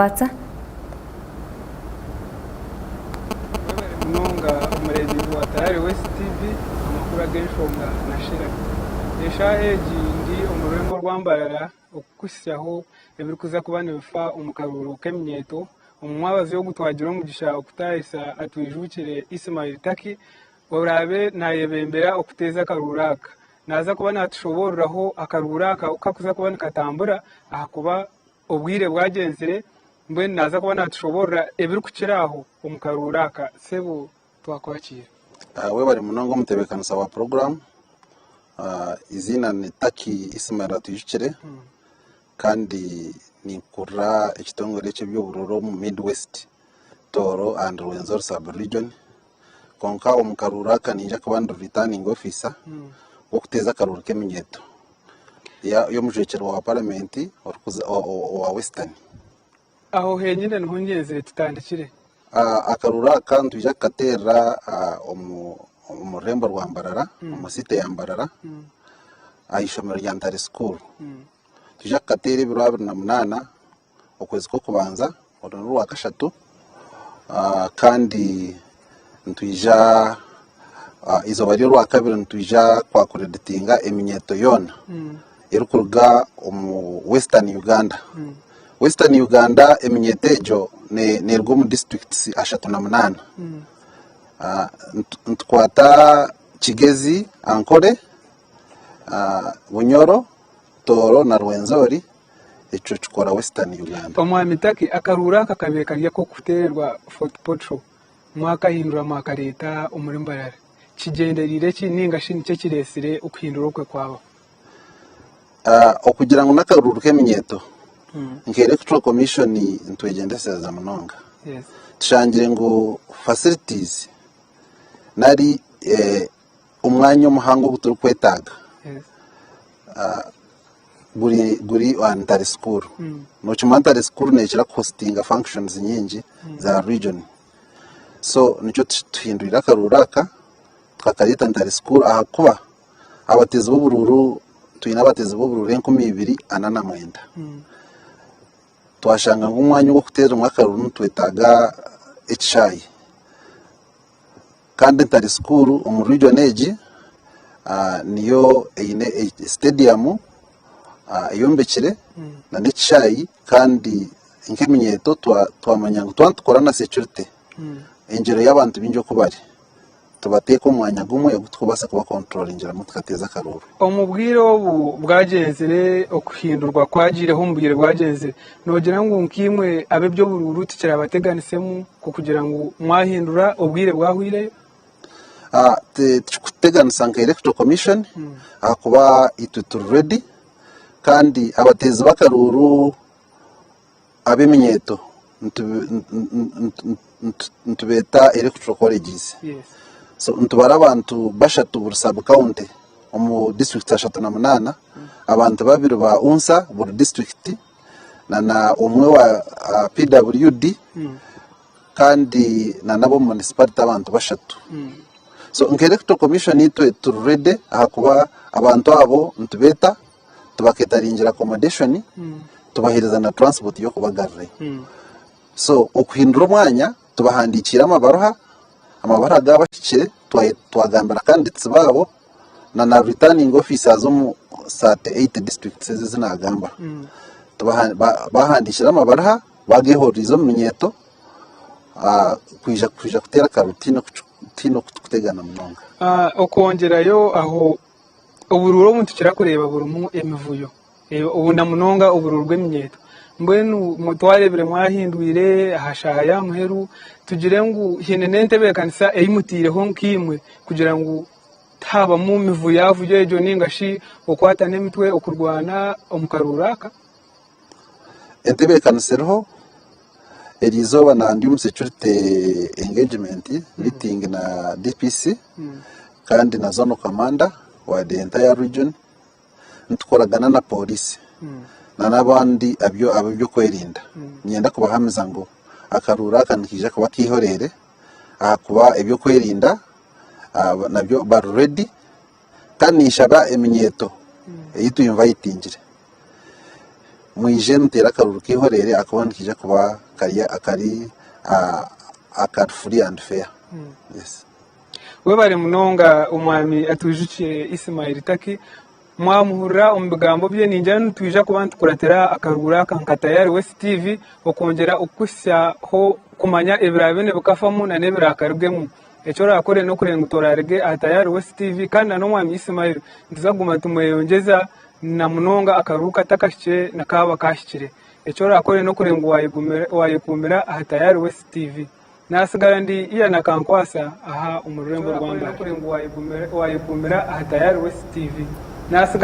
What's Munonga umurezi wa Tayari West TV amakuru ageshonga nashira esha eji ndi umurembo rwambarara okusyaho ebirikuza kubana bifa umukaruro kemyeto umwabazi yo gutwagira umugisha okutayisa atwijukire Ismail Taki orabe nayebembera okuteza karuraka naza kuba natushoboraho akaruraka ukakuza kuba katambura ahakuba obwire bwagenzere mbwe naza kuba natushobora ebiri kukiraho umukaruraka sebo twakwakira we bari munongo mutebekanusa wa program izina ni Taki Ismail atujukire kandi nikura ekitongore cy'eby'oburoro mu Midwest Toro and Rwenzori sub region konka umukaruraka ninja kuba returning officer wo kuteza karuru keminyeto yo mujekero wa parliament wa Western aho henyine ntongeze tutandikire akaruraka ntujya katera umurembo rwambarara umusite yambarara ayishomero rya Ntare School tujya katera ibiro 28 ukwezi ko kubanza urunuru wa kashatu kandi ntujya izo bari rwa kabiri ntujya kwa kreditinga eminyeto yona irukuruga Western Uganda Western Uganda eminyetejo ne rwo mu districts 38 ntkwata Kigezi Ankole Bunyoro Toro na Rwenzori eco chukora Western Uganda omwami Taki akaruraka kabeka rya ko kuterwa Fort Portal mwaka hindura makareta umurimbarara kigenderire kininga shini cye kiresire ukuhindura kwe kwabo okugira ngo nakaruru keminyeto nke Electoral Commission ntwegendeseza munonga yes tushangire ngo facilities nari umwanya umuhango guturu kwetaga yes guri Ntare School no Ntare School nekira hostinga functions nyingi za region so nico tuhindurira karuraka twakarita Ntare School ahakuba abatezi b'ubururu tuyina abatezi b'ubururu 249 twashanga nk'umwanya wo kuteza umwaka runtu twetaga echayi kandi Ntare School mu region age niyo ine stadium yombekire na n'echayi kandi inkeminyeto twamanya ngo twakora na security ingero y'abantu binjo kubari tubateka umwanya gumwe gutwubasa kuba control ingera mutkateza karuru omubwiro bwagenzere okuhindurwa kwagireho mbwire bwagenzere nogira ngo nkimwe abe byo bururu tikira abateganisemu kugira ngo mwahindura obwire bwahwire tukuteganisa nka Electoral Commission akuba itu ready kandi abatezi bakaruru abeminyeto ntubeta Electoral Colleges yes so ntubara abantu bashatu buri sub county mu district 38 abantu babiri ba unsa buri district na umwe wa PWD kandi na nabo municipality abantu bashatu so Electoral Commission ito turede akuba abantu abo ntubeta tubaketaringira accommodation tubahereza na transport yo kubagarre so okuhindura umwanya tubahandikira amabara gabashikire twagambara kandi tsibabo na returning officers mu 8 districts zinagamba bahandikira amabara bagehorizo minyeto kwija kutera karutino kutegana munonga okongerayo aho ubururo muntu kirakureba burumu emivuyo ubu namunonga ubururu rw'eminyeto mbwenu mutwarebere mwahindwire ahashaya muheru tugire ngo hinenente bekanisa eyimutireho nkimwe kugira ngo taba mu mivu yavuye ejo ningashi okwata nemitwe okurwana omukaruraka entebekanisero erizoba na ndi security engagement meeting na DPC kandi na zone commander wa the entire region ntukoragana na police na nabandi abyo kwerinda nyenda kubahamiza ngo akaruraka nikije kuba kihorere akuba ibyo kwerinda nabyo bar ready kandi nishaba eminyeto eyitu invitingire mwije mutera akaruru kihorere akabona kija kuba akari free and fair. Yes. We bari munonga umwami atujukiye Ismail Taki mwamuhura umbigambo bye ninjana twija kubantu kuratera akarugura kankatayari West TV okongera okusya ho kumanya ebirabene bukafamu na nebirakarugemu echora akore no kurengutorarege atayari West TV kandi no mwami Ismail ndizaguma tumweyongeza na munonga akaruka takashye nakaba kashikire echora akore no kurengu wayikumira atayari West TV nasigara ndi iya nakankwasa aha umurembo rwanda no kurengu wayikumira atayari West TV nasigara